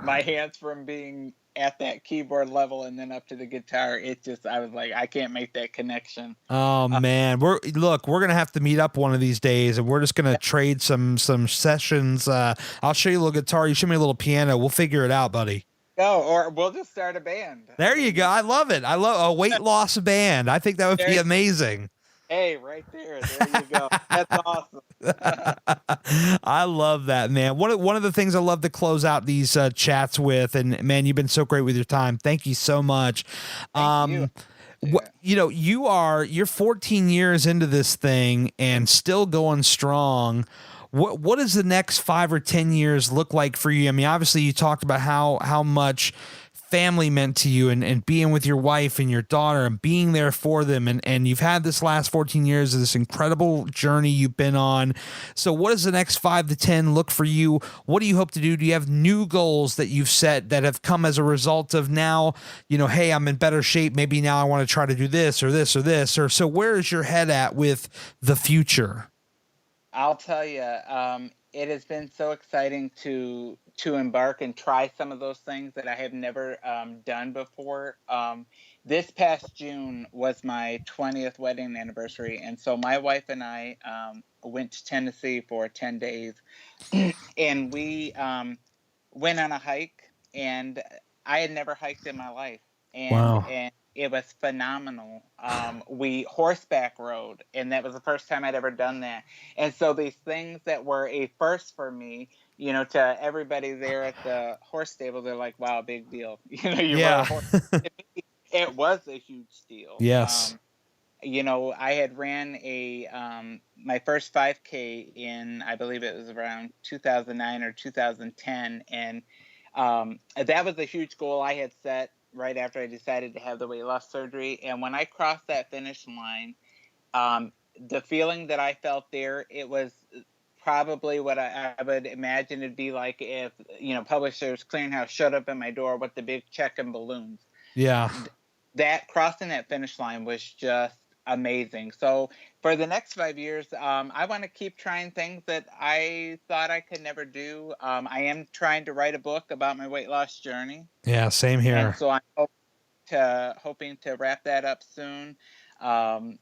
my hands from being at that keyboard level and then up to the guitar. I was like, I can't make that connection. Oh man, we're gonna have to meet up one of these days, and we're just gonna trade some sessions. I'll show you a little guitar, you show me a little piano. We'll figure it out, buddy. No, or we'll just start a band. There you go. I love it. I love a weight loss band. I think that would be amazing. Hey, right there. There you go. That's awesome. I love that, man. One of the things I love to close out these chats with, and man, you've been so great with your time. Thank you so much. Thank you. You're 14 years into this thing and still going strong. What does the next 5 or 10 years look like for you? I mean, obviously you talked about how much family meant to you and being with your wife and your daughter and being there for them. And you've had this last 14 years of this incredible journey you've been on. So what does the next 5 to 10 look for you? What do you hope to do? Do you have new goals that you've set that have come as a result of now, hey, I'm in better shape. Maybe now I want to try to do this or this or this, or so where is your head at with the future? I'll tell you, it has been so exciting to embark and try some of those things that I have never done before. This past June was my 20th wedding anniversary, and so my wife and I went to Tennessee for 10 days, and we went on a hike, and I had never hiked in my life, and, wow. And it was phenomenal. We horseback rode, and that was the first time I'd ever done that. And so these things that were a first for me, to everybody there at the horse stable, they're like, wow, big deal. You ride a horse. It was a huge deal. Yes. I had ran my first 5K in, I believe it was around 2009 or 2010. And that was a huge goal I had set right after I decided to have the weight loss surgery. And when I crossed that finish line, the feeling that I felt there, it was probably what I would imagine it'd be like if, Publishers Clearinghouse showed up at my door with the big check and balloons. Yeah. That crossing that finish line was just amazing. So for the next 5 years, I want to keep trying things that I thought I could never do. I am trying to write a book about my weight loss journey. Yeah, same here. And so I'm hoping to wrap that up soon. I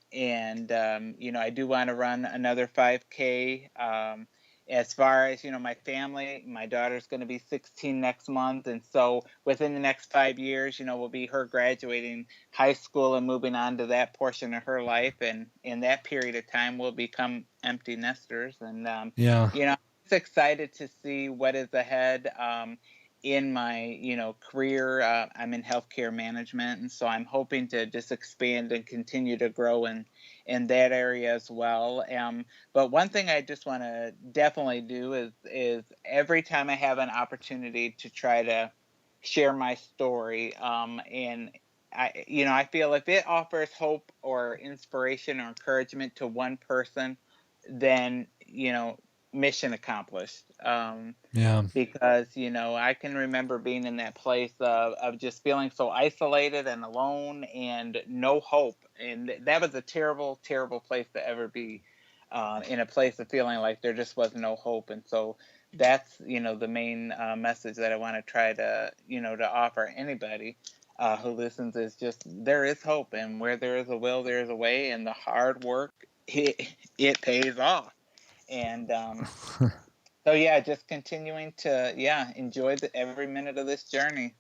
do want to run another 5K. As far as, my family, my daughter's going to be 16 next month. And so within the next 5 years, will be her graduating high school and moving on to that portion of her life. And in that period of time, we'll become empty nesters. And, I'm just excited to see what is ahead. In my, career, I'm in healthcare management. And so I'm hoping to just expand and continue to grow in that area as well. But one thing I just want to definitely do is every time I have an opportunity to try to share my story, and I feel if it offers hope or inspiration or encouragement to one person, then, mission accomplished. Because, I can remember being in that place of just feeling so isolated and alone and no hope. And that was a terrible, terrible place to ever be, in a place of feeling like there just was no hope. And so that's, the main message that I want to try to, to offer anybody who listens is just there is hope. And where there is a will, there is a way. And the hard work, it pays off. And so, just continuing to, enjoy every minute of this journey.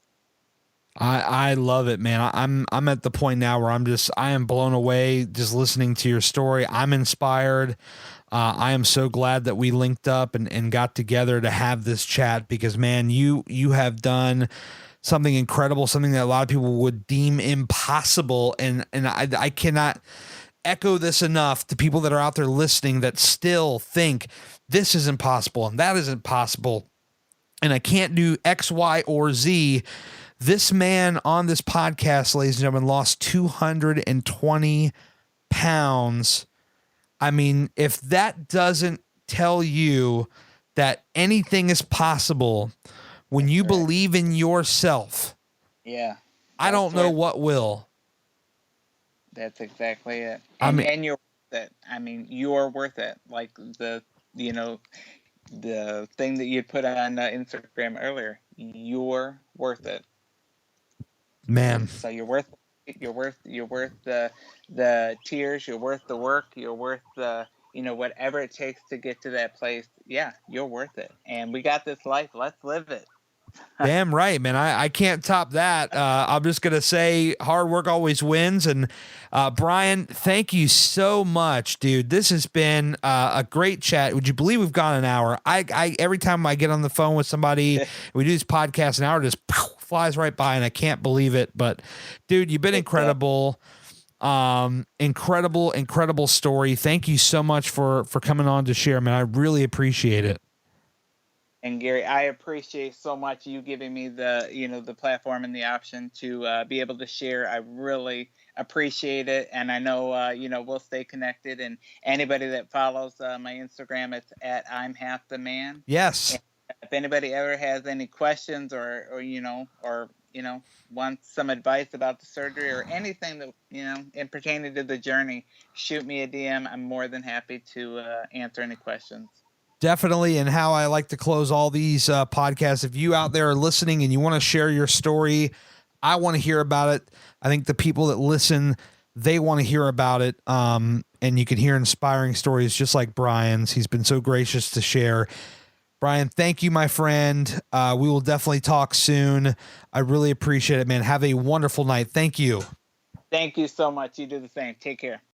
I love it, man. I'm at the point now where I am blown away just listening to your story. I'm inspired. I am so glad that we linked up and got together to have this chat because, man, you have done something incredible, something that a lot of people would deem impossible. And I cannot echo this enough to people that are out there listening that still think this isn't possible and that isn't possible and I can't do X, Y, or Z. This man on this podcast, ladies and gentlemen, lost 220 pounds. I mean, if that doesn't tell you that anything is possible when you believe in yourself, yeah, I don't know what will. That's exactly it. And you're worth it. I mean, you're worth it. Like the thing that you put on Instagram earlier, you're worth it, man. So you're worth the tears, you're worth the work, you're worth the whatever it takes to get to that place. Yeah, you're worth it. And we got this life, let's live it. Damn right, man. I can't top that. I'm just going to say hard work always wins. And Brian, thank you so much, dude. This has been a great chat. Would you believe we've gone an hour? I every time I get on the phone with somebody, we do this podcast, an hour just flies right by, and I can't believe it. But dude, you've been incredible. Incredible story. Thank you so much for coming on to share, man. I really appreciate it. And Gary, I appreciate so much you giving me the platform and the option to be able to share. I really appreciate it. And I know, we'll stay connected, and anybody that follows my Instagram, it's at imhalftheman. Yes. And if anybody ever has any questions or wants some advice about the surgery or anything that, in pertaining to the journey, shoot me a DM. I'm more than happy to answer any questions. Definitely. And how I like to close all these podcasts. If you out there are listening and you want to share your story, I want to hear about it. I think the people that listen, they want to hear about it. And you can hear inspiring stories just like Brian's. He's been so gracious to share. Brian, thank you, my friend. We will definitely talk soon. I really appreciate it, man. Have a wonderful night. Thank you. Thank you so much. You do the same. Take care.